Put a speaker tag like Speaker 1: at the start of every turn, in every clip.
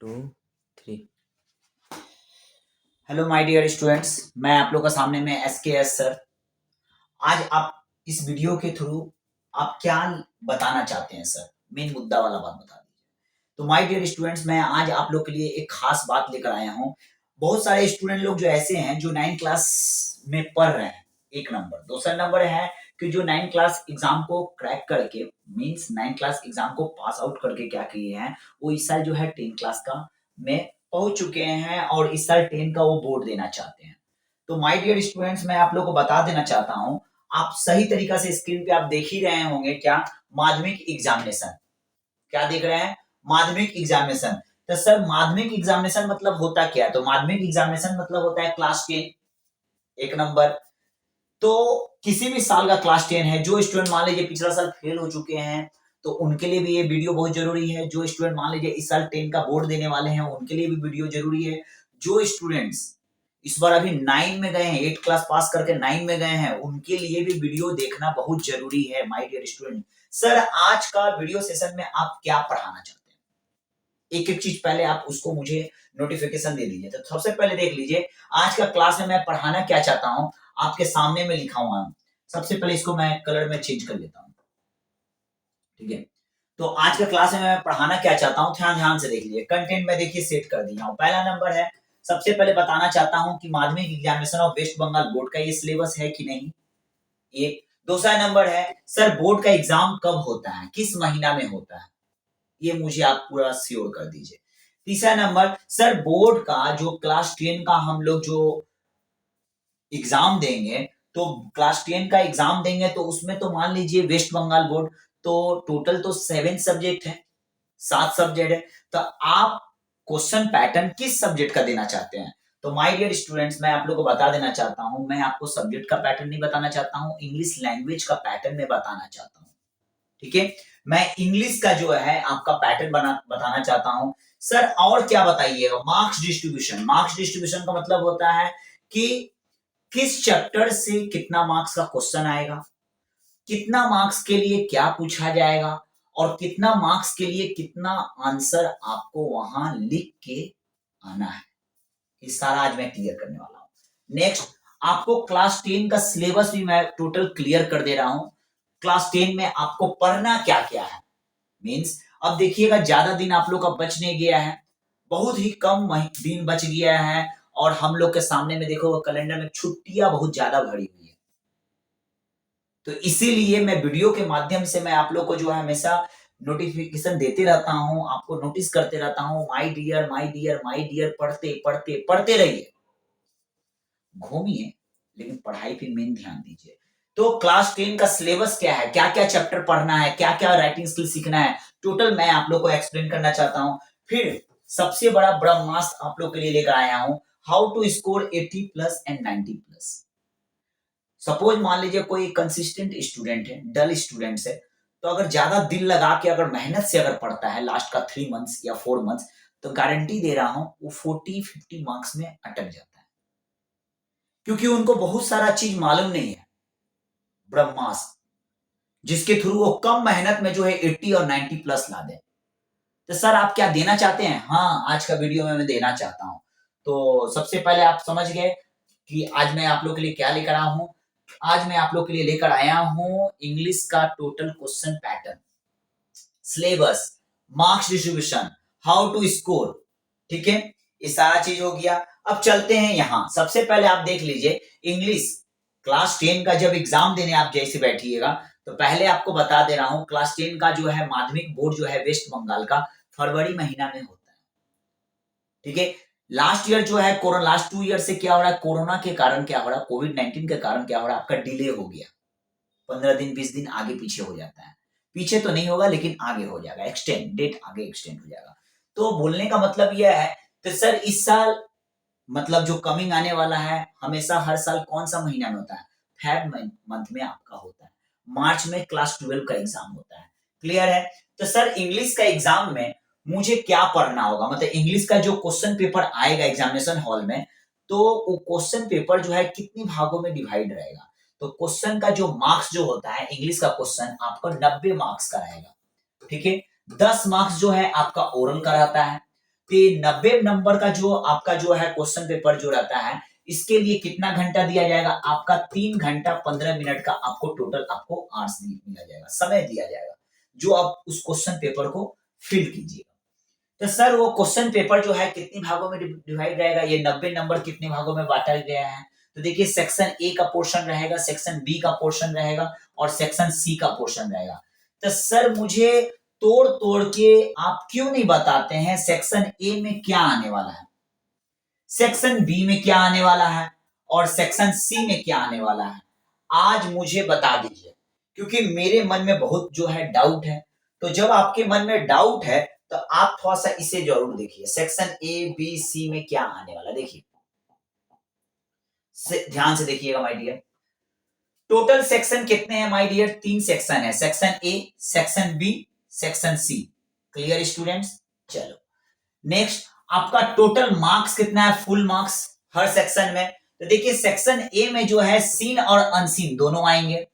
Speaker 1: To three. Hello my dear students, मैं आप लोग का सामने में एस सर। आज आप इस वीडियो के थ्रू आप क्या बताना चाहते हैं सर? मेन मुद्दा वाला बात बता दीजिए। तो माय डियर स्टूडेंट्स, मैं आज आप लोग के लिए एक खास बात लेकर आया हूँ। बहुत सारे स्टूडेंट लोग जो ऐसे हैं जो 9 क्लास में पढ़ रहे हैं, एक नंबर। दूसरा नंबर है कि जो 9 क्लास एग्जाम को क्रैक करके मींस 9 क्लास एग्जाम को पास आउट करके क्या किए हैं, वो इस साल जो है 10 क्लास का में पहुंच चुके हैं और इस साल 10 का वो बोर्ड देना चाहते हैं। तो माय डियर स्टूडेंट्स, मैं आप लोग को बता देना चाहता हूँ, आप सही तरीका से स्क्रीन पे आप देख ही रहे होंगे क्या, माध्यमिक एग्जामिनेशन। क्या देख रहे हैं? माध्यमिक एग्जामिनेशन। तो सर माध्यमिक एग्जामिनेशन मतलब होता क्या है? तो माध्यमिक एग्जामिनेशन मतलब होता है क्लास 10, एक नंबर। तो किसी भी साल का क्लास 10 है, जो स्टूडेंट मान लीजिए पिछला साल फेल हो चुके हैं तो उनके लिए भी ये वीडियो बहुत जरूरी है। जो स्टूडेंट मान लीजिए इस साल 10 का बोर्ड देने वाले हैं उनके लिए भी वीडियो जरूरी है। जो स्टूडेंट्स इस बार अभी 9 में गए हैं, 8 क्लास पास करके 9 में गए हैं, उनके लिए भी वीडियो देखना बहुत जरूरी है माय डियर स्टूडेंट। सर आज का वीडियो सेशन में आप क्या पढ़ाना चाहते हैं? एक एक चीज पहले आप उसको मुझे नोटिफिकेशन दे दीजिए। तो सबसे पहले देख लीजिए आज का क्लास में मैं पढ़ाना क्या चाहता हूं, आपके सामने में लिखा हुआ है। सबसे पहले इसको मैं कलर में चेंज कर लेता हूं, ठीक है। तो आज का क्लास में मैं पढ़ाना क्या चाहता हूं, ध्यान ध्यान से देख लीजिए। कंटेंट में देखिए सेट कर दिया हूं। पहला नंबर है, सबसे पहले बताना चाहता हूं कि Madhyamik examination of West Bengal board का ये सिलेबस है कि नहीं, एक। दूसरा नंबर है सर बोर्ड का एग्जाम कब होता है, किस महीना में होता है, ये मुझे आप पूरा श्योर कर दीजिए। तीसरा नंबर, सर बोर्ड का जो क्लास 10 का हम लोग जो एग्जाम देंगे, तो क्लास 10 का एग्जाम देंगे तो उसमें तो मान लीजिए वेस्ट बंगाल बोर्ड, तो टोटल तो 7 सब्जेक्ट है, 7 सब्जेक्ट है। तो आप क्वेश्चन पैटर्न किस सब्जेक्ट का देना चाहते हैं? तो माय डियर स्टूडेंट्स, मैं आप लोगों को बता देना चाहता हूं, मैं आपको सब्जेक्ट का पैटर्न नहीं बताना चाहता हूं, इंग्लिश लैंग्वेज का पैटर्न में बताना चाहता हूं, ठीक है। मैं इंग्लिश का जो है आपका पैटर्न बताना चाहता हूं। सर और क्या बताइएगा? Marks distribution. मार्क्स डिस्ट्रीब्यूशन का मतलब होता है कि किस चैप्टर से कितना मार्क्स का क्वेश्चन आएगा, कितना मार्क्स के लिए क्या पूछा जाएगा और कितना मार्क्स के लिए कितना आंसर आपको वहां लिख के आना है। ये सारा आज मैं क्लियर करने वाला हूं। नेक्स्ट, आपको क्लास 10 का सिलेबस भी मैं टोटल क्लियर कर दे रहा हूं। क्लास 10 में आपको पढ़ना क्या क्या है, मीन्स अब देखिएगा ज्यादा दिन आप लोग का बच नहीं गया है, बहुत ही कम दिन बच गया है। और हम लोग के सामने में देखो कैलेंडर में छुट्टियां बहुत ज्यादा भरी हुई है। तो इसीलिए मैं वीडियो के माध्यम से मैं आप लोग को जो है हमेशा नोटिफिकेशन देते रहता हूं, आपको नोटिस करते रहता हूं, my dear my dear my dear, पढ़ते पढ़ते पढ़ते रहिए, घूमिए लेकिन पढ़ाई पे मेन ध्यान दीजिए। तो क्लास 10 का सिलेबस क्या है, क्या क्या चैप्टर पढ़ना है, क्या क्या राइटिंग स्किल सीखना है, टोटल मैं आप लोग को एक्सप्लेन करना चाहता हूं। फिर सबसे बड़ा ब्रह्मास्त्र आप लोग के लिए लेकर आया हूं, how to score 80 plus and 90 plus. Suppose मान लीजिए कोई कंसिस्टेंट स्टूडेंट है, डल स्टूडेंट है, तो अगर ज्यादा दिल लगा के अगर मेहनत से अगर पढ़ता है लास्ट का 3 मंथ्स या 4 मंथ्स, तो गारंटी दे रहा हूं वो 40-50 मार्क्स में अटक जाता है, क्योंकि उनको बहुत सारा चीज मालूम नहीं है, ब्रह्मास्त्र, जिसके थ्रू वो कम मेहनत में जो है 80 और 90 प्लस ला दे। तो सर आप क्या देना चाहते हैं? हाँ, आज का वीडियो में मैं देना चाहता हूं। तो सबसे पहले आप समझ गए कि आज मैं आप लोग के लिए क्या लेकर आया हूं। आज मैं आप लोग के लिए लेकर आया हूं इंग्लिश का total question pattern, syllabus, marks distribution, how to score, ठीक है। ये सारा चीज हो गया। अब चलते हैं यहां। सबसे पहले आप देख लीजिए इंग्लिश क्लास 10 का जब एग्जाम देने आप जैसे बैठिएगा, तो पहले आपको बता दे रहा हूं क्लास 10 का जो है माध्यमिक बोर्ड जो है वेस्ट बंगाल का फरवरी महीना में होता है, ठीक है। लास्ट ईयर जो है कोरोना, लास्ट 2 ईयर से क्या हो रहा है, कोरोना के कारण क्या हो रहा है, कोविड-19 के कारण क्या हो रहा है, आपका डिले हो गया, 15 दिन 20 दिन आगे पीछे हो जाता है। पीछे तो नहीं होगा लेकिन आगे हो जाएगा, एक्सटेंड डेट आगे एक्सटेंड हो जाएगा। तो बोलने का मतलब यह है, तो सर इस साल मतलब जो कमिंग आने वाला है, हमेशा हर साल कौन सा महीना में होता है, फेब मंथ में आपका होता है, मार्च में क्लास 12 का एग्जाम होता है, क्लियर है। तो सर इंग्लिश का एग्जाम में मुझे क्या पढ़ना होगा, मतलब इंग्लिश का जो क्वेश्चन पेपर आएगा एग्जामिनेशन हॉल में, तो वो क्वेश्चन पेपर जो है कितनी भागों में डिवाइड रहेगा। तो क्वेश्चन का जो मार्क्स जो होता है इंग्लिश का क्वेश्चन आपको 90 मार्क्स का रहेगा, ठीक है। 10 मार्क्स जो है आपका ओरल का रहता है, 90 नंबर का जो आपका जो है क्वेश्चन पेपर जो रहता है, इसके लिए कितना घंटा दिया जाएगा? आपका 3 घंटा 15 मिनट का आपको टोटल आपको आंसर दिया जाएगा, समय दिया जाएगा, जो आप उस क्वेश्चन पेपर को फिल कीजिएगा। तो सर वो क्वेश्चन पेपर जो है कितने भागों में डिवाइड रहेगा? ये 90 नंबर कितने भागों में बांटा गया है? तो देखिए सेक्शन ए का पोर्शन रहेगा, सेक्शन बी का पोर्शन रहेगा और सेक्शन सी का पोर्शन रहेगा। तो सर मुझे तोड़ तोड़ के आप क्यों नहीं बताते हैं सेक्शन ए में क्या आने वाला है, सेक्शन बी में क्या आने वाला है और सेक्शन सी में क्या आने वाला है? आज मुझे बता दीजिए, क्योंकि मेरे मन में बहुत जो है डाउट है। तो जब आपके मन में डाउट है तो आप थोड़ा सा इसे जरूर देखिए, सेक्शन ए बी सी में क्या आने वाला, देखिए ध्यान से देखिएगा माय डियर। टोटल सेक्शन कितने हैं माय डियर? 3 सेक्शन है, section A, section B, section C. Clear students? चलो नेक्स्ट, आपका टोटल मार्क्स कितना है, फुल मार्क्स हर सेक्शन में? तो देखिए सेक्शन ए में जो है सीन और अनसीन दोनों आएंगे।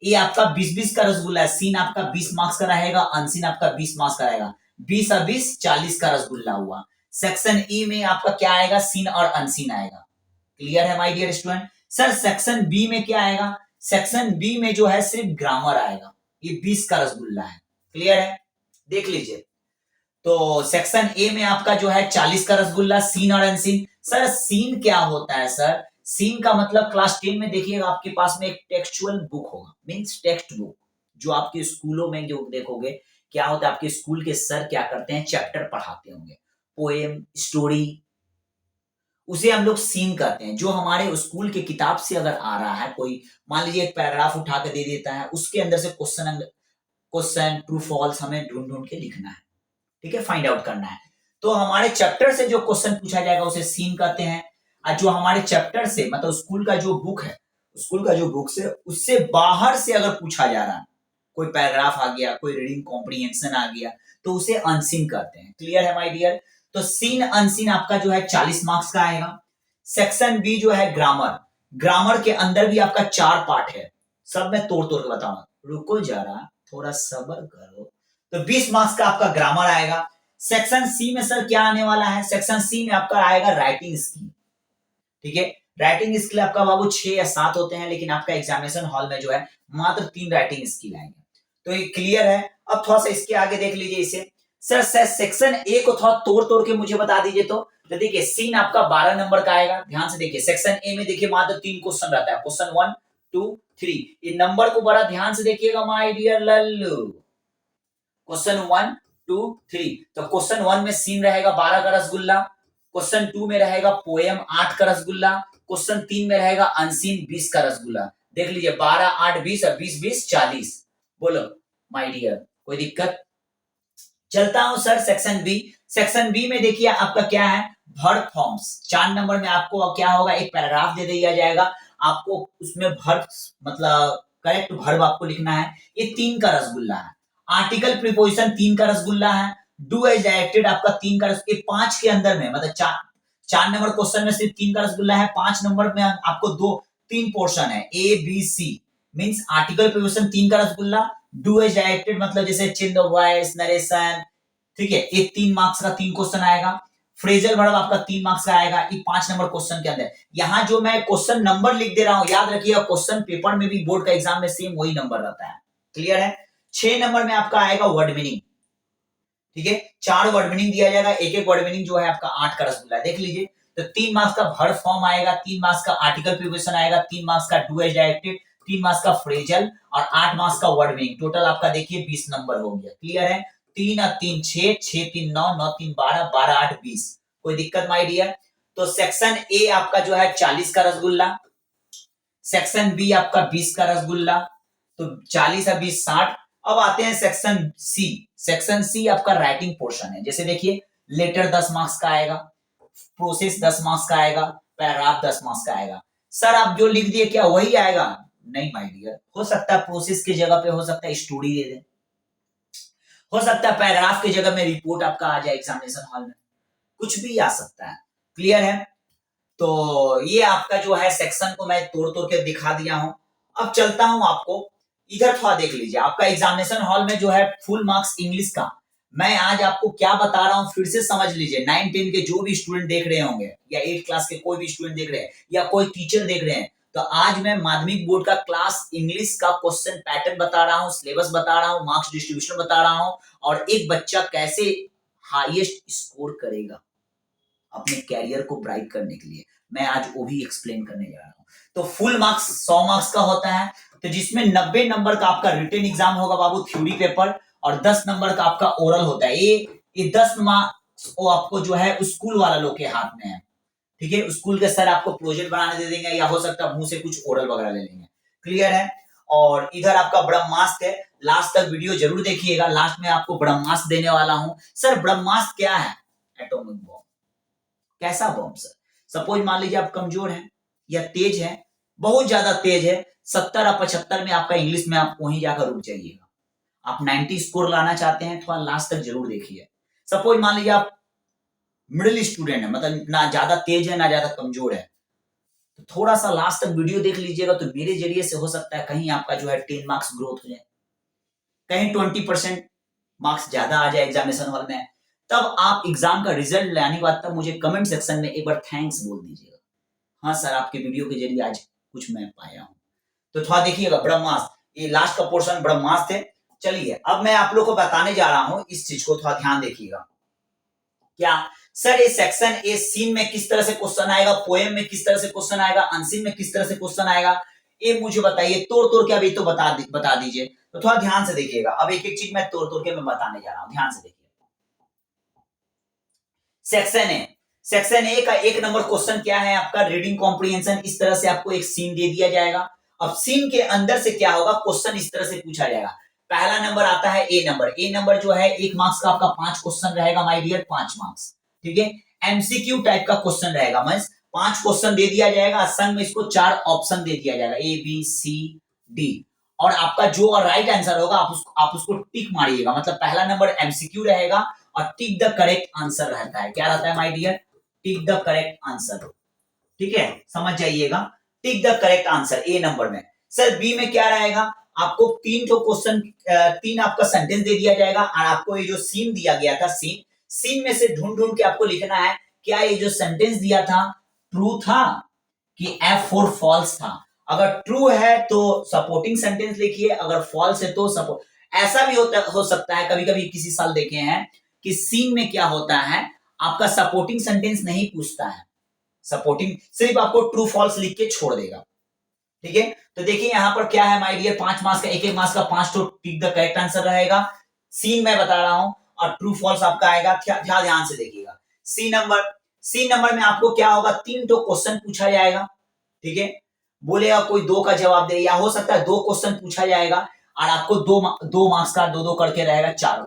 Speaker 1: ये आपका 20-20 का रसगुल्ला है, सीन आपका 20 मार्क्स का रहेगा, अनसीन आपका 20 मार्क्स का रहेगा, 20 और 20 40 का रसगुल्ला हुआ। सेक्शन ई में आपका क्या आएगा? सीन और अनसीन आएगा। क्लियर है my dear student? Sir section B में क्या आएगा? सेक्शन बी में जो है सिर्फ ग्रामर आएगा, ये 20 का रसगुल्ला है। क्लियर है? देख लीजिए, तो सेक्शन ए में आपका जो है 40 का रसगुल्ला, सीन और अनसीन। सर सीन क्या होता है सर? सीन का मतलब क्लास 10 में देखिएगा आपके पास में एक टेक्सचुअल बुक होगा, मींस टेक्स्ट बुक, जो आपके स्कूलों में जो देखोगे क्या होता है, आपके स्कूल के सर क्या करते हैं, चैप्टर पढ़ाते होंगे, पोएम, स्टोरी, उसे हम लोग सीन कहते हैं। जो हमारे स्कूल के किताब से अगर आ रहा है, कोई मान लीजिए एक पैराग्राफ उठा के दे देता है, उसके अंदर से क्वेश्चन ट्रू फॉल्स हमें ढूंढ ढूंढ के लिखना है, ठीक है, फाइंड आउट करना है। तो हमारे चैप्टर से जो क्वेश्चन पूछा जाएगा उसे सीन कहते हैं, और जो हमारे चैप्टर से मतलब स्कूल का जो बुक है, स्कूल का जो बुक से उससे बाहर से अगर पूछा जा रहा है, कोई पैराग्राफ आ गया, कोई रीडिंग कॉम्प्रिहेंशन आ गया, तो उसे अनसीन कहते हैं। क्लियर है माय डियर? तो सीन अनसीन आपका जो है 40 मार्क्स का आएगा। सेक्शन बी जो है ग्रामर, ग्रामर के अंदर भी आपका 4 पार्ट है, सब मैं तोड़ तोड़ के बताऊंगा, रुको जरा थोड़ा सब्र करो। तो 20 मार्क्स का आपका ग्रामर आएगा। सेक्शन सी में सर क्या आने वाला है? सेक्शन सी में आपका आएगा राइटिंग स्किल, ठीक है। राइटिंग स्किल आपका बाबू 6 या 7 होते हैं, लेकिन आपका एग्जामिनेशन हॉल में जो है मात्र 3 राइटिंग स्किल आएंगे। तो ये क्लियर है? अब थोड़ा सा इसके आगे देख लीजिए इसे। सर सेक्शन ए को थोड़ा तोड़ तोड़ के मुझे बता दीजिए। तो देखिए सीन आपका 12 नंबर का आएगा, ध्यान से देखिए। सेक्शन ए में देखिए मात्र 3 क्वेश्चन रहता है, क्वेश्चन 1 2 3। ये नंबर को बड़ा ध्यान से देखिएगा माय डियर लल्लू। क्वेश्चन 1 2 3, तो क्वेश्चन 1 में सीन रहेगा 12 का रसगुल्ला, क्वेश्चन 2 में रहेगा पोएम 8 का रसगुल्ला, क्वेश्चन 3 में रहेगा अनसीन 20 का रसगुल्ला। देख लीजिए 12 8 20 और 20 20 40। बोलो माय डियर, कोई दिक्कत? चलता हूं sir section B. Section B में देखिए आपका क्या है, वर्ब फॉर्म्स। 4 नंबर में आपको क्या होगा, एक पैराग्राफ दे दिया जाएगा, आपको उसमें वर्ब मतलब करेक्ट वर्ब आपको लिखना है। ये 3 का रसगुल्ला है। आर्टिकल प्रीपोजिशन 3 का रसगुल्ला है। डू एज डायरेक्टेड आपका 3 का रसगुल्ला। 5 के अंदर में मतलब 4 नंबर क्वेश्चन में सिर्फ 3 का रसगुल्ला है, 5 नंबर में आपको 3 पोर्शन है, A B C. Means article preposition 3 का रसगुल्ला, डू एज डायरेक्टेड मतलब जैसे चेंज द वॉइस, नरेशन, ठीक है, ये 3 मार्क्स का 3 क्वेश्चन आएगा। फ्रेजल वर्ब आपका 3 मार्क्स का आएगा, ये 5 नंबर क्वेश्चन के अंदर। यहां जो मैं क्वेश्चन नंबर लिख दे रहा हूं, याद रखिएगा क्वेश्चन पेपर में भी, बोर्ड का एग्जाम में सेम वही नंबर रहता है। क्लियर है? 6 नंबर में आपका आएगा वर्ड मीनिंग, ठीक है, 4 वर्ड मीनिंग दिया जाएगा, एक एक वर्ड मीनिंग जो है आपका 8 का रसगुल्ला। देख लीजिए, तो 3 मार्क्स का वर्ब फॉर्म आएगा, 3 मार्क्स का आर्टिकल प्रीपोजिशन आएगा, 3 मार्क्स का डू एज डायरेक्टेड, 3 मार्क्स का फ्रेजल और 8 मार्क्स का वर्ड मीनिंग। टोटल आपका देखिए 20 नंबर हो गया। क्लियर है? 3 और 3 6, 6 3 9, 9 3 12, 12 8 20। कोई दिक्कत माय डियर? तो सेक्शन ए आपका जो है 40 का रसगुल्ला, सेक्शन बी आपका 20 का रसगुल्ला, तो 40 और 20 60। अब आते हैं सेक्शन सी। सेक्शन सी आपका राइटिंग पोर्शन है। जैसे देखिए लेटर 10 मार्क्स का आएगा, प्रोसेस 10 मार्क्स का आएगा, पैराग्राफ 10 मार्क्स का आएगा। सर आप जो लिख दिए क्या वही आएगा? नहीं माय डियर, हो सकता है प्रोसेस की जगह पे हो सकता है स्टोरी दे दे, हो सकता है पैराग्राफ की जगह में रिपोर्ट आपका आ जाए एग्जामिनेशन हॉल में, कुछ भी आ सकता है। क्लियर है? तो ये आपका जो है सेक्शन को मैं तोड़ तोड़ के दिखा दिया हूं। अब चलता हूं आपको इधर, थोड़ा देख लीजिए। आपका एग्जामिनेशन हॉल में जो है फुल मार्क्स इंग्लिश का मैं आज आपको क्या बता रहा हूं फिर से समझ लीजिए। 9-10 के जो भी स्टूडेंट देख रहे होंगे या 8 क्लास के कोई भी स्टूडेंट देख रहे हैं या कोई टीचर देख रहे हैं, तो आज मैं माध्यमिक बोर्ड का क्लास इंग्लिश का क्वेश्चन पैटर्न बता रहा हूं, सिलेबस बता रहा हूं, मार्क्स डिस्ट्रीब्यूशन बता रहा हूं और एक बच्चा कैसे हाईएस्ट स्कोर करेगा अपने कैरियर को ब्राइट करने के लिए, मैं आज वो भी एक्सप्लेन करने जा रहा हूं। तो फुल मार्क्स 100 मार्क्स का होता है, तो जिसमें 90 नंबर का आपका रिटन एग्जाम होगा बाबू, थ्योरी पेपर, और 10 नंबर का आपका ओरल होता है। ये 10 मार्क्स वो आपको जो है स्कूल वाला लोग के हाथ में है, ठीक है। स्कूल के सर आपको प्रोजेक्ट बनाने दे देंगे या हो सकता है मुंह से कुछ ओरल वगैरह ले लेंगे, क्लियर है। और इधर आपका ब्रह्मास्त्र है, लास्ट तक वीडियो जरूर देखिएगा, लास्ट में आपको ब्रह्मास्त्र देने वाला हूं। सर ब्रह्मास्त्र क्या है? Atomic bomb. कैसा बॉम्ब सर? सपोज मान लीजिए आप कमजोर हैं या तेज हैं, बहुत ज्यादा तेज है, 70 और 75 में आपका इंग्लिश में आप वहीं जाकर रुक जाइएगा। आप 90 स्कोर लाना चाहते हैं, थोड़ा लास्ट तक जरूर देखिए। सपोज मान लीजिए आप मिडिल स्टूडेंट है, मतलब ना ज्यादा तेज है ना ज्यादा कमजोर है, तो थोड़ा सा लास्ट तक वीडियो देख लीजिएगा, तो मेरे जरिए से हो सकता है कहीं आपका जो है 10 मार्क्स ग्रोथ हो जाए, कहीं 20% मार्क्स ज्यादा आ जाए एग्जामिनेशन हॉल में। तब आप एग्जाम का रिजल्ट लाने के बाद तब मुझे कमेंट सेक्शन में एक बार थैंक्स बोल दीजिएगा, हाँ सर आपके वीडियो के जरिए आज कुछ मैं पाया हूं। तो थोड़ा देखिएगा ब्रह्मास्त्र, ये लास्ट का पोर्शन ब्रह्मास्त्र है। चलिए अब मैं आप लोग को बताने जा रहा हूं, इस चीज को थोड़ा ध्यान देखिएगा। क्या सर ये सेक्शन ए सीन में किस तरह से क्वेश्चन आएगा, पोएम में किस तरह से क्वेश्चन आएगा, अनसीन में किस तरह से क्वेश्चन आएगा, ये मुझे बताइए तोड़ तोड़ के अभी तो बता दीजिए। तो थोड़ा ध्यान से देखिएगा, अब एक एक चीज मैं तोड़ तोड़ के मैं बताने जा रहा हूं, ध्यान से देखिए। सेक्शन ए, सेक्शन ए का 1 नंबर क्वेश्चन क्या है आपका, रीडिंग कॉम्प्रिहेंशन। इस तरह से आपको एक सीन दे दिया जाएगा, अब सीन के अंदर से क्या होगा, क्वेश्चन इस तरह से पूछा जाएगा। पहला नंबर आता है ए नंबर, ए नंबर जो है 1 मार्क्स का आपका 5 क्वेश्चन रहेगा माय डियर, 5 मार्क्स, ठीक है। एमसीक्यू टाइप का क्वेश्चन रहेगा, मींस 5 क्वेश्चन दे दिया जाएगा, संग में इसको 4 ऑप्शन दे दिया जाएगा, ए बी सी डी, और आपका जो राइट आंसर होगा आप उसको टिक मारिएगा। मतलब पहला नंबर एमसीक्यू रहेगा और टिक द करेक्ट आंसर रहता है, क्या रहता है my dear, tick the correct answer, ठीक है, समझ जाइएगा, tick the correct answer A number में। सर बी में क्या रहेगा, आपको 3 तो क्वेश्चन, 3 आपका सेंटेंस दे दिया जाएगा और आपको ये जो सीन दिया गया था, सीन में से ढूंढ ढूंढ के आपको लिखना है क्या ये जो सेंटेंस दिया था ट्रू था कि F4 फॉल्स था। अगर ट्रू है तो सपोर्टिंग सेंटेंस लिखिए, अगर फॉल्स है तो सपोर्ट। ऐसा भी हो सकता है, कभी कभी किसी साल देखे हैं कि सीन में क्या होता है, आपका सपोर्टिंग सेंटेंस नहीं पूछता है, सपोर्टिंग सिर्फ आपको ट्रू फॉल्स लिख के छोड़ देगा, ठीक है। तो देखिए यहाँ पर क्या है माय डियर, 5 मार्क्स का, एक मार्क्स का 5 तो टिक द करेक्ट आंसर रहेगा, सीन मैं बता रहा हूं, और ट्रू फॉल्स आपका आएगा। ध्यान से देखिएगा, सी नंबर में आपको क्या होगा, 3 तो क्वेश्चन पूछा जाएगा, ठीक है। बोलेगा कोई 2 का जवाब दे, या हो सकता है 2 क्वेश्चन पूछा जाएगा और आपको 2 मार्क्स का 2 करके रहेगा 4,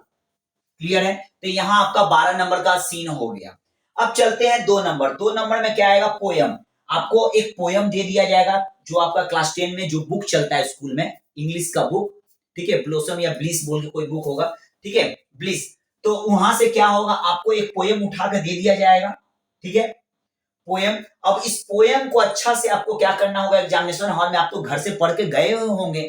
Speaker 1: क्लियर है। तो यहाँ आपका 12 नंबर का सीन हो गया। अब चलते हैं 2 नंबर, 2 नंबर में क्या आएगा, पोयम। आपको एक पोयम दे दिया जाएगा, जो आपका क्लास 10 में जो बुक चलता है स्कूल में, इंग्लिश का बुक, ठीक है, ब्लॉसम या ब्लिस बोल के कोई बुक होगा, ठीक है, ब्लिस। तो वहां से क्या होगा, आपको एक पोयम उठा कर दे दिया जाएगा, ठीक है, पोयम। अब इस पोयम को अच्छा से आपको क्या करना होगा, एग्जामिनेशन हॉल में आप तो घर से पढ़ के गए होंगे,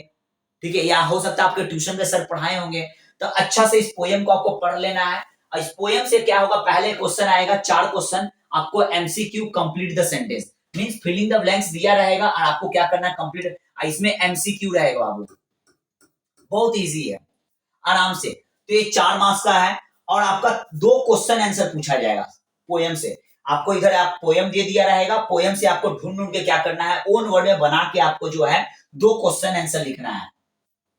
Speaker 1: ठीक है, या हो सकता है आपके ट्यूशन के सर पढ़ाए होंगे, तो अच्छा से इस पोयम को आपको पढ़ लेना है। और इस पोयम से क्या होगा, पहले क्वेश्चन आएगा 4 क्वेश्चन, आपको MCQ complete the sentence, means filling the blanks दिया रहेगा और आपको क्या करना है, कंप्लीट। इसमें एमसीक्यू रहेगा बाबू, बहुत इजी है, आराम से। तो ये 4 मार्क्स का है और आपका 2 क्वेश्चन आंसर पूछा जाएगा पोयम से। आपको इधर आप पोयम दे दिया रहेगा, पोयम से आपको ढूंढ ढूंढ के क्या करना है, ओन वर्ड में बना के आपको जो है 2 क्वेश्चन आंसर लिखना है,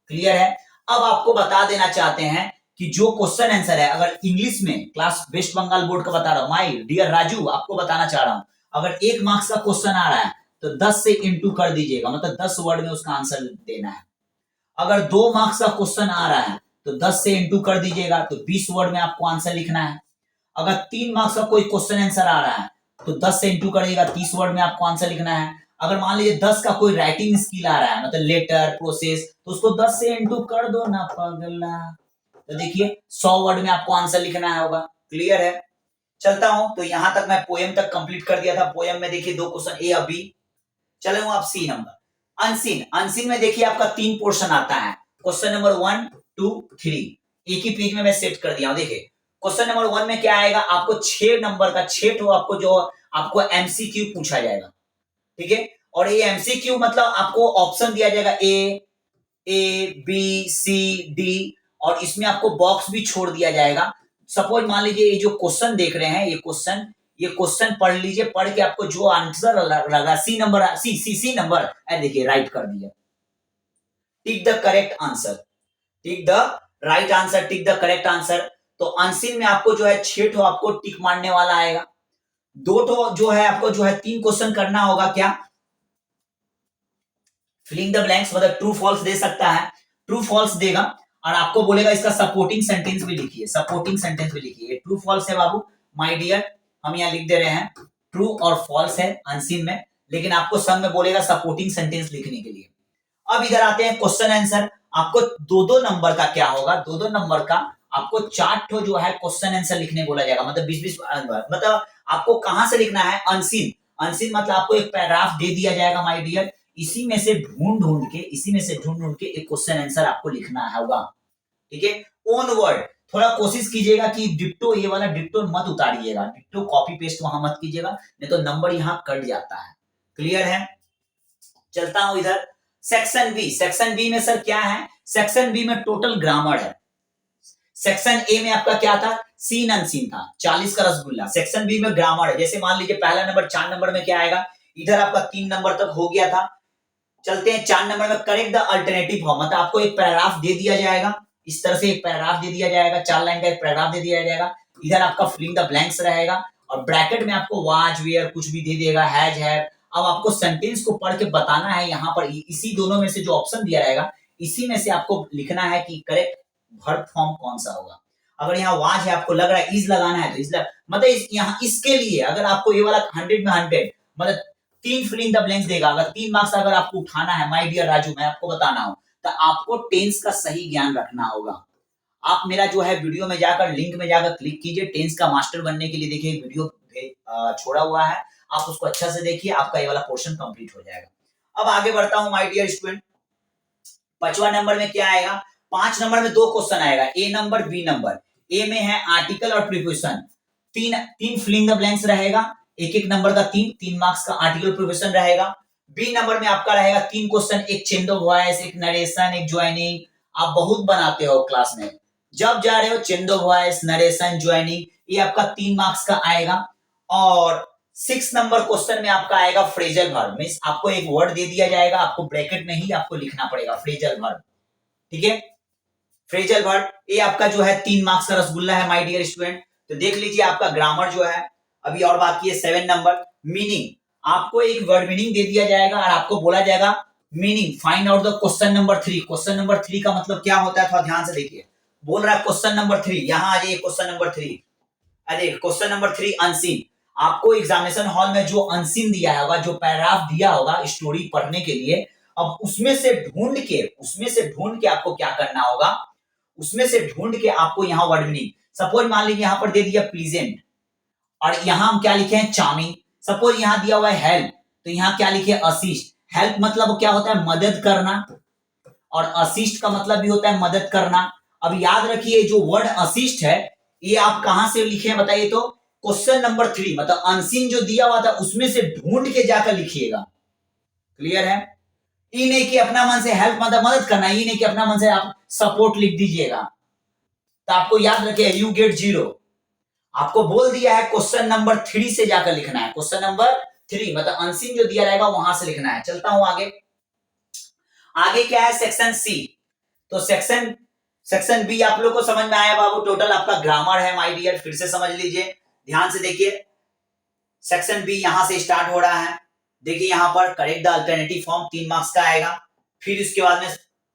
Speaker 1: क्लियर है। अब आपको बता देना चाहते हैं कि जो क्वेश्चन आंसर है, अगर इंग्लिश में क्लास वेस्ट बंगाल बोर्ड का बता रहा हूं, माय डियर राजू आपको बताना चाह रहा हूं, अगर 1 मार्क्स का क्वेश्चन आ रहा है तो 10 से इंटू कर दीजिएगा, मतलब 10 वर्ड में उसका आंसर देना है। अगर 2 मार्क्स का क्वेश्चन आ रहा है तो 10 से इंटू कर दीजिएगा, तो 20 वर्ड में आपको आंसर लिखना है। अगर 3 मार्क्स का कोई क्वेश्चन आंसर आ रहा है तो 10 से इंटू करिएगा, 30 वर्ड में आपको आंसर लिखना है। अगर मान लीजिए 10 का कोई राइटिंग स्किल आ रहा है, मतलब लेटर प्रोसेस, तो उसको 10 से इंटू कर दो ना पगला, तो देखिए 100 वर्ड में आपको आंसर लिखना है होगा, क्लियर है। चलता हूं, तो यहां तक मैं पोयम तक कंप्लीट कर दिया था। पोयम में देखिए 2 क्वेश्चन ए और बी। चले हूं आप सी नंबर, अनसीन। अनसीन में देखिए आपका 3 पोर्शन आता है, क्वेश्चन नंबर 1 2 3। एक ही पेज में मैं सेट कर दिया हूं। देखिए क्वेश्चन नंबर 1 में क्या आएगा, आपको 6 नंबर का 6 ठो आपको जो आपको एमसीक्यू पूछा जाएगा, ठीक है। और ये एमसीक्यू मतलब आपको ऑप्शन दिया जाएगा ए बी सी डी, और इसमें आपको बॉक्स भी छोड़ दिया जाएगा। सपोज मान लीजिए ये जो क्वेश्चन देख रहे हैं, ये क्वेश्चन पढ़ लीजिए, पढ़ के आपको जो आंसर लगा सी नंबर सी नंबर, देखिए राइट कर दिया, टिक the correct answer, tick the right answer, tick the correct answer. तो अनसीन में आपको जो है 6 ठो आपको टिक मारने वाला आएगा। 2 ठो जो है आपको जो है 3 क्वेश्चन करना होगा, क्या फिलिंग द ब्लैंक्स, मतलब ट्रू फॉल्स दे सकता है, ट्रू फॉल्स देगा और आपको बोलेगा इसका सपोर्टिंग सेंटेंस भी लिखिए, सपोर्टिंग सेंटेंस भी लिखिए। ट्रू फॉल्स है बाबू माय डियर, हम यहाँ लिख दे रहे हैं ट्रू और फॉल्स है अनसीन में, लेकिन आपको सम में बोलेगा सपोर्टिंग सेंटेंस लिखने के लिए। अब इधर आते हैं क्वेश्चन आंसर। आपको 2-2 नंबर का क्या होगा, 2-2 नंबर का आपको 4 ठो जो है क्वेश्चन आंसर लिखने बोला जाएगा, मतलब 20-20, मतलब आपको कहां से लिखना है, अनसीन, अनसीन मतलब आपको एक पैराग्राफ दे दिया जाएगा माय डियर, इसी में से ढूंढ ढूंढ के एक क्वेश्चन आंसर आपको लिखना होगा, ठीक है। ओन वर्ड, थोड़ा कोशिश कीजिएगा कि डिट्टो, ये वाला डिट्टो मत उतारिएगा, डिट्टो कॉपी पेस्ट वहां मत कीजिएगा, नहीं तो नंबर यहां कट जाता है। क्लियर है, चलता हूं इधर सेक्शन बी। सेक्शन बी में सर क्या है, सेक्शन बी में टोटल ग्रामर है। सेक्शन ए में आपका क्या था, सीन अनसीन था, 40 का रसगुल्ला। सेक्शन बी में ग्रामर है, जैसे मान लीजिए पहला नंबर 4 नंबर में क्या आएगा, इधर आपका 3 नंबर तक हो गया था। चलते हैं 4 नंबर में, करेक्ट द अल्टरनेटिव फॉर्म, मतलब आपको एक पैराग्राफ दे दिया जाएगा, इस तरह से एक पैराग्राफ दे दिया जाएगा, 4 लाइन का एक पैराग्राफ दे दिया जाएगा। इधर आपका फिलिंग द ब्लैंक्स रहेगा और ब्रैकेट में आपको वाच वेयर कुछ भी दे देगा, हैज है। अब आपको सेंटेंस को पढ़ के बताना है, यहाँ पर इसी दोनों में से जो ऑप्शन दिया रहेगा इसी में से आपको लिखना है कि करेक्ट वर्ब फॉर्म कौन सा होगा। अगर यहाँ वाज है, आपको लग रहा है इज लगाना है तो इज मतलब यहाँ इसके लिए अगर आपको ये वाला 100 में 100 मतलब 3 फिलिंग द ब्लैंक्स देगा, अगर 3 मार्क्स अगर आपको उठाना है माय डियर राजू, मैं आपको बताना हूं, तो आपको टेंस का सही ज्ञान रखना होगा। आप मेरा जो है वीडियो में जाकर लिंक में जाकर क्लिक कीजिए, टेंस का मास्टर बनने के लिए देखिए वीडियो छोड़ा हुआ है, आप उसको अच्छा से देखिए, आपका ये वाला पोर्शन कंप्लीट हो जाएगा। अब आगे बढ़ता हूं माय डियर स्टूडेंट, 5वां नंबर में क्या आएगा, 5 नंबर में 2 क्वेश्चन आएगा, ए नंबर बी नंबर। ए में है आर्टिकल और प्रीपोजिशन, तीन फिलिंग द ब्लैंक्स रहेगा, एक नंबर का 3 मार्क्स का आर्टिकल प्रीपोजिशन रहेगा। बी नंबर में आपका रहेगा 3 क्वेश्चन, एक चेंज ऑफ वॉइस, एक नरेशन, एक ज्वाइनिंग। आप बहुत बनाते हो क्लास में, जब जा रहे हो change of voice, narration, joining, ये आपका 3 मार्क्स का आएगा। और 6 नंबर क्वेश्चन में आपका आएगा फ्रेजल वर्ब, मींस आपको एक वर्ड दे दिया जाएगा, आपको ब्रैकेट में ही आपको लिखना पड़ेगा फ्रेजल वर्ब, ठीक है। फ्रेजल वर्ड, ये आपका जो है 3 मार्क्स का रसगुल्ला है माय डियर स्टूडेंट। तो देख लीजिए आपका ग्रामर जो है। अभी और बात की है 7 नंबर मीनिंग, आपको एक वर्ड मीनिंग दे दिया जाएगा और आपको बोला जाएगा meaning find out the question number 3। Question number 3 का मतलब क्या होता है, थोड़ा ध्यान से देखिए। बोल रहा है क्वेश्चन नंबर 3, यहां आ जाइए क्वेश्चन नंबर 3। अरे क्वेश्चन नंबर 3 अनसीन, आपको एग्जामिनेशन हॉल में जो अनसीन दिया होगा, जो पैराग्राफ दिया होगा स्टोरी पढ़ने के लिए, अब उसमें से ढूंढ के आपको क्या करना होगा, उसमें से ढूंढ के आपको यहाँ वर्ड मीनिंग, सपोज मान लीजिए यहाँ पर दे दिया प्लीजेंट और यहाँ हम क्या लिखे हैं चार्मिंग। सपोज यहाँ दिया हुआ है हेल्प, तो यहाँ क्या लिखे असिस्ट। हेल्प मतलब क्या होता है, मदद करना, और असिस्ट का मतलब भी होता है मदद करना। अब याद रखिए जो वर्ड असिस्ट है ये आप कहां से लिखे हैं बताइए, तो क्वेश्चन नंबर 3 मतलब अनसीन जो दिया हुआ था उसमें से ढूंढ के जाकर लिखिएगा। क्लियर है, ये नहीं कि अपना मन से हेल्प मतलब मदद करना, ये नहीं कि अपना मन से आप सपोर्ट लिख दीजिएगा, तो आपको याद रखिए यू गेट 0। आपको बोल दिया है क्वेश्चन नंबर 3 से जाकर लिखना है, क्वेश्चन नंबर 3 मतलब अनसीन जो दिया रहेगा वहां से लिखना है। चलता हूं आगे, आगे क्या है सेक्शन सी। तो सेक्शन बी आप लोग को समझ में आया बाबू, टोटल आपका ग्रामर है माय डियर, फिर से समझ लीजिए ध्यान से देखिए। सेक्शन बी यहां से स्टार्ट हो रहा है, देखिए यहां पर correct the alternative form 3 marks का आएगा। फिर उसके बाद में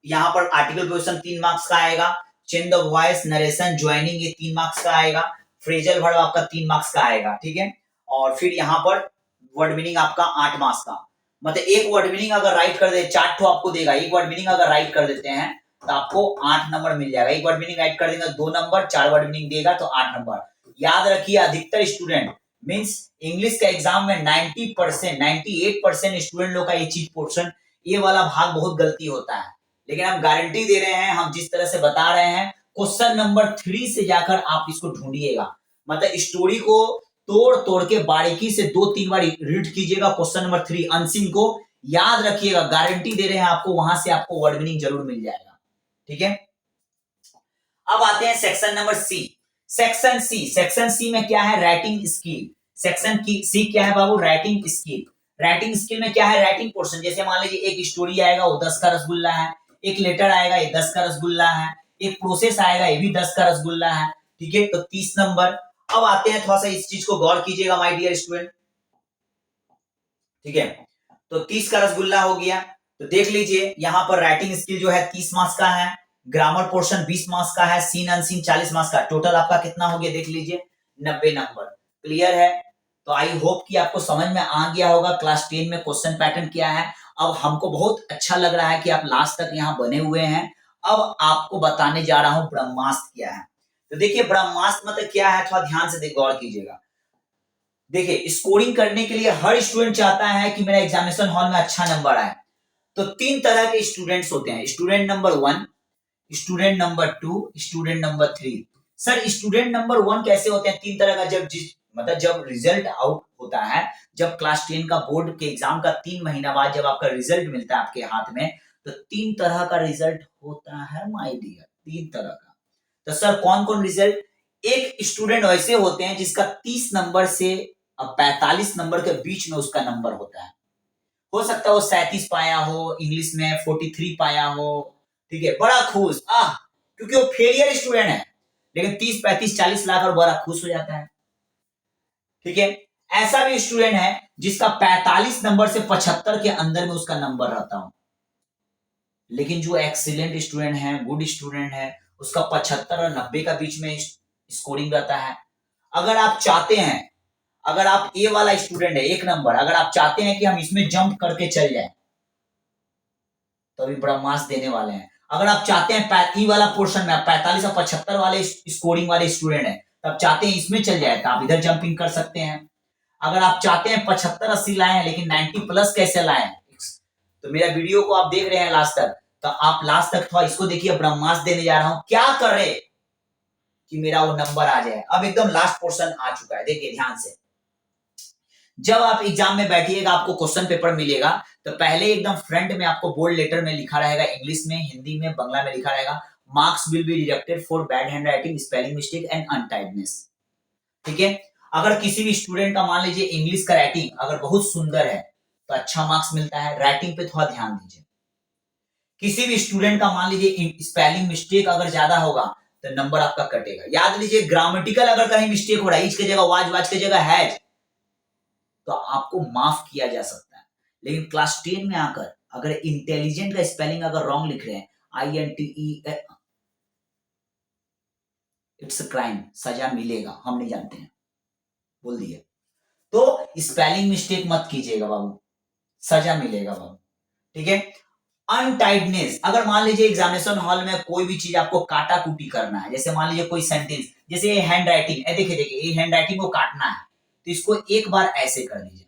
Speaker 1: यहां पर आर्टिकल पोजीशन 3 मार्क्स का आएगा, change the voice, narration, joining ये 3 मार्क्स का आएगा, फ्रेजल वर्ब आपका 3 मार्क्स का आएगा, ठीक है। और फिर यहाँ पर वर्ड मीनिंग आपका 8 मार्क्स का, मतलब एक वर्ड मीनिंग अगर राइट कर दे, 4 ठो आपको देगा, एक वर्ड मीनिंग अगर राइट कर देते हैं तो आपको 8 नंबर मिल जाएगा। एक वर्ड मीनिंग राइट कर देंगे 2 नंबर, 4 वर्ड मीनिंग देगा तो 8 नंबर। याद रखिए अधिकतर स्टूडेंट मींस इंग्लिश का एग्जाम में 90% 98% स्टूडेंट लोग का ये चीज पोर्शन, ये वाला भाग बहुत गलती होता है, लेकिन हम गारंटी दे रहे हैं, हम जिस तरह से बता रहे हैं क्वेश्चन नंबर 3 से जाकर आप इसको ढूंढिएगा, मतलब स्टोरी को तोड़ तोड़ के बारीकी से 2-3 बार रीड कीजिएगा। क्वेश्चन नंबर 3 अनसीन को याद रखिएगा, गारंटी दे रहे हैं आपको, वहां से आपको वर्ड मीनिंग जरूर मिल जाएगा। ठीक है, अब आते हैं section number C. Section C में क्या है, राइटिंग स्किल। सेक्शन की सी क्या है बाबू, राइटिंग स्किल। राइटिंग स्किल में क्या है, राइटिंग पोर्शन। जैसे मान लीजिए एक स्टोरी आएगा वो 10 का रसगुल्ला है, एक लेटर आएगा ये 10 का रसगुल्ला है, एक प्रोसेस आएगा ये भी 10 का रसगुल्ला है। ठीक है, तो 30 नंबर। अब आते हैं, थोड़ा सा इस चीज को गौर कीजिएगा माय डियर स्टूडेंट। ठीक है, तो 30 का रसगुल्ला हो गया। तो देख लीजिए यहाँ पर राइटिंग स्किल जो है 30 मार्क्स का है, ग्रामर पोर्शन 20 मार्क्स का है, सीन अनसीन 40 मार्क्स का। टोटल आपका कितना हो गया देख लीजिए, 90 नंबर। क्लियर है, तो आई होप कि आपको समझ में आ गया होगा क्लास 10 में क्वेश्चन पैटर्न क्या है। अब हमको बहुत अच्छा लग रहा है कि आप लास्ट तक यहाँ बने हुए हैं। अब आपको बताने जा रहा हूँ ब्रह्मास्त्र क्या है। तो देखिए ब्रह्मास्त्र मतलब क्या है, थोड़ा ध्यान से गौर कीजिएगा। देखिए स्कोरिंग करने के लिए हर स्टूडेंट चाहता है कि मेरा एग्जामिनेशन हॉल में अच्छा नंबर आए। तो 3 तरह के स्टूडेंट्स होते हैं, student number 1, student number 2, student number 3। Sir student number 1 कैसे होते हैं, 3 तरह का। जब रिजल्ट आउट होता है, जब क्लास 10 का बोर्ड के एग्जाम का 3 महीना बाद जब आपका रिजल्ट मिलता है आपके हाथ में, तो 3 तरह का रिजल्ट होता है माय डियर, 3 तरह का। तो सर कौन कौन रिजल्ट, एक स्टूडेंट वैसे होते हैं जिसका 30 नंबर से 45 नंबर के बीच में उसका नंबर होता है। हो सकता है वो 37 पाया हो, इंग्लिश में 43 पाया हो। ठीक है, बड़ा खुश क्योंकि वो फेलियर स्टूडेंट है, लेकिन 30 35 40 लाकर बड़ा खुश हो जाता है। ठीक है, ऐसा भी स्टूडेंट है जिसका 45 नंबर से 75 के अंदर में उसका नंबर रहता हो, लेकिन जो एक्सीलेंट स्टूडेंट है, गुड स्टूडेंट है, उसका 75 और 90 का बीच में स्कोरिंग रहता है। अगर आप चाहते हैं, अगर आप ए वाला स्टूडेंट है 1 नंबर, अगर आप चाहते हैं कि हम इसमें जंप करके चल जाए तो अभी ब्रह्मास्त्र देने वाले हैं। अगर आप चाहते हैं ई वाला पोर्शन में 45 और 75 वाले स्कोरिंग वाले स्टूडेंट है, तब चाहते हैं इसमें चल जाए तो आप इधर जंपिंग कर सकते हैं। अगर आप चाहते हैं 75 80 लाए लेकिन 90 प्लस कैसे लाए, तो मेरा वीडियो को आप देख रहे हैं लास्ट तक, तो आप लास्ट तक थोड़ा इसको देखिए, ब्रह्मास्त्र देने जा रहा हूं क्या कर रहे कि मेरा वो नंबर आ जाए। अब एकदम लास्ट पोर्शन आ चुका है, देखिए ध्यान से। जब आप एग्जाम में बैठिएगा आपको क्वेश्चन पेपर मिलेगा, तो पहले एकदम फ्रंट में आपको बोल्ड लेटर में लिखा रहेगा, इंग्लिश में, हिंदी में, बांग्ला में लिखा रहेगा, marks will be deducted for bad hand writing, spelling mistake and untidiness. ठीक है, अगर किसी भी स्टूडेंट का मान लीजिए इंग्लिश का राइटिंग अगर बहुत सुंदर है तो अच्छा मार्क्स मिलता है, राइटिंग पे थोड़ा ध्यान दीजिए। किसी भी स्टूडेंट का मान लीजिए स्पेलिंग मिस्टेक अगर ज्यादा होगा तो नंबर आपका कटेगा। याद लीजिए ग्रामेटिकल अगर कहीं मिस्टेक हो रहा है, इज की जगह वाज की जगह हैज, तो आपको माफ किया जा सकता है। लेकिन क्लास 10 में आकर अगर इंटेलिजेंट का स्पेलिंग अगर रॉन्ग लिख रहे हैं, INTE, इट्स क्राइम, सजा मिलेगा, हम नहीं जानते हैं, बोल दिए। तो स्पेलिंग मिस्टेक मत कीजिएगा बाबू, सजा मिलेगा बाबू। ठीक है, अनटाइटनेस, अगर मान लीजिए एग्जामिनेशन हॉल में कोई भी चीज आपको काटा कुटी करना है, जैसे मान लीजिए कोई सेंटेंस, जैसे ये हैंड राइटिंग है, देखिए देखिए ये हैंड राइटिंग को काटना है, तो इसको एक बार ऐसे कर दीजिए,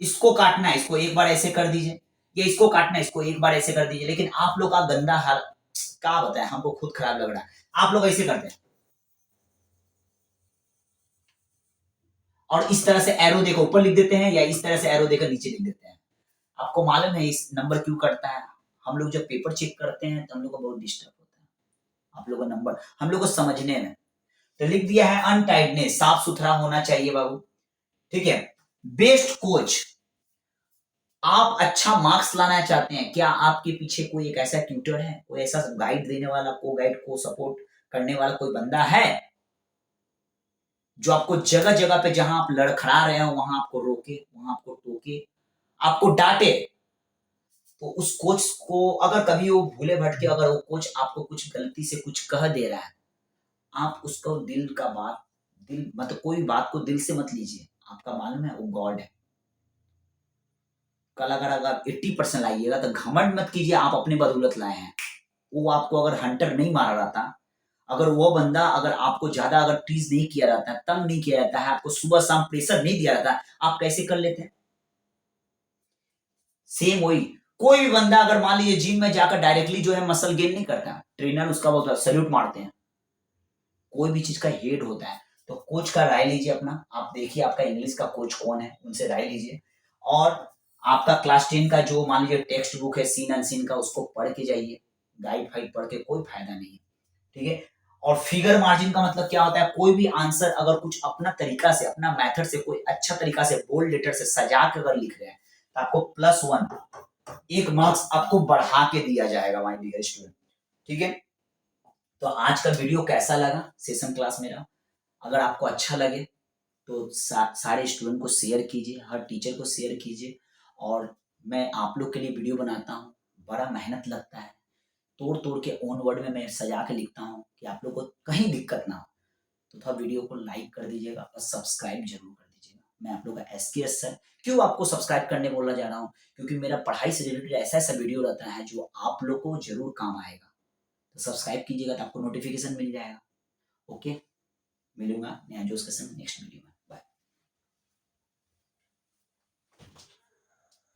Speaker 1: इसको काटना है, इसको एक बार ऐसे कर दीजिए, या इसको काटना है, इसको एक बार ऐसे कर दीजिए। लेकिन आप लोग का गंदा हाल क्या बताएं, हमको खुद खराब लग रहा है, आप लोग ऐसे करते हैं और इस तरह से एरो देखो ऊपर लिख देते हैं, या इस तरह से एरो देकर नीचे लिख देते हैं। आपको मालूम है इस नंबर क्यों कटता है? हम लोग जब पेपर चेक करते हैं तो हम लोग को बहुत डिस्टर्ब होता है, आप लोग का नंबर हम लोग को समझने में। तो लिख दिया है अनटाइटनेस, साफ सुथरा होना चाहिए बाबू। ठीक है, बेस्ट कोच, आप अच्छा मार्क्स लाना चाहते हैं, क्या आपके पीछे कोई एक ऐसा ट्यूटर है, कोई ऐसा गाइड देने वाला, को गाइड को सपोर्ट करने वाला कोई बंदा है जो आपको जगह जगह पे जहां आप लड़खड़ा रहे हो वहां आपको रोके, वहां आपको टोके, आपको डांटे? तो उस कोच को अगर कभी वो भूले भटके, अगर वो कोच आपको कुछ गलती से कुछ कह दे रहा है, आप उसको दिल का बात, दिल मतलब कोई बात को दिल से मत लीजिए। आपका मालूम है वो गॉड है। कल अगर 80% लाइएगा तो घमंड मत कीजिए आप अपने बदौलत लाए हैं। वो आपको अगर हंटर नहीं मारा रहता, अगर वो बंदा अगर आपको ज्यादा अगर टीज नहीं किया रहता, तंग नहीं किया जाता है, आपको सुबह शाम प्रेशर नहीं दिया रहता, आप कैसे कर लेते हैं? सेम वही कोई भी बंदा अगर मान लीजिए जिम में जाकर डायरेक्टली जो है मसल गेन नहीं करता, ट्रेनर उसका बहुत सैल्यूट मारते हैं। कोई भी चीज का हेड होता है, तो कोच का राय लीजिए अपना, आप देखिए आपका इंग्लिश का कोच कौन है, उनसे राय लीजिए। और आपका क्लास 10 का जो मान लीजिए टेक्स्ट बुक है सीन अनसीन का, उसको पढ़ के जाइए। गाइड फाइड पढ़ के कोई फायदा नहीं है, ठीक है। और फिगर मार्जिन का मतलब क्या होता है, कोई भी आंसर अगर कुछ अपना तरीका से, अपना मेथड से, कोई अच्छा तरीका से बोल्ड लेटर से सजा के अगर लिख रहे हैं, तो आपको +1 एक मार्क्स आपको बढ़ा के दिया जाएगा माय डियर स्टूडेंट, ठीक है। तो आज का वीडियो कैसा लगा सेशन क्लास मेरा, अगर आपको अच्छा लगे तो सारे स्टूडेंट को शेयर कीजिए, हर टीचर को शेयर कीजिए। और मैं आप लोग के लिए वीडियो बनाता हूँ, बड़ा मेहनत लगता है, तोड़ तोड़ के ओन वर्ड में मैं सजा के लिखता हूँ कि आप लोग को कहीं दिक्कत ना हो। तो था वीडियो को लाइक कर दीजिएगा और सब्सक्राइब जरूर कर दीजिएगा। मैं आप लोग का SKS सर। क्यों आपको सब्सक्राइब करने बोला जा रहा हूँ, क्योंकि मेरा पढ़ाई से रिलेटेड ऐसा ऐसा वीडियो रहता है जो आप लोग को जरूर काम आएगा। तो सब्सक्राइब कीजिएगा तो आपको नोटिफिकेशन मिल जाएगा। ओके, मिलूंगा नया जोश के संग नेक्स्ट वीडियो में।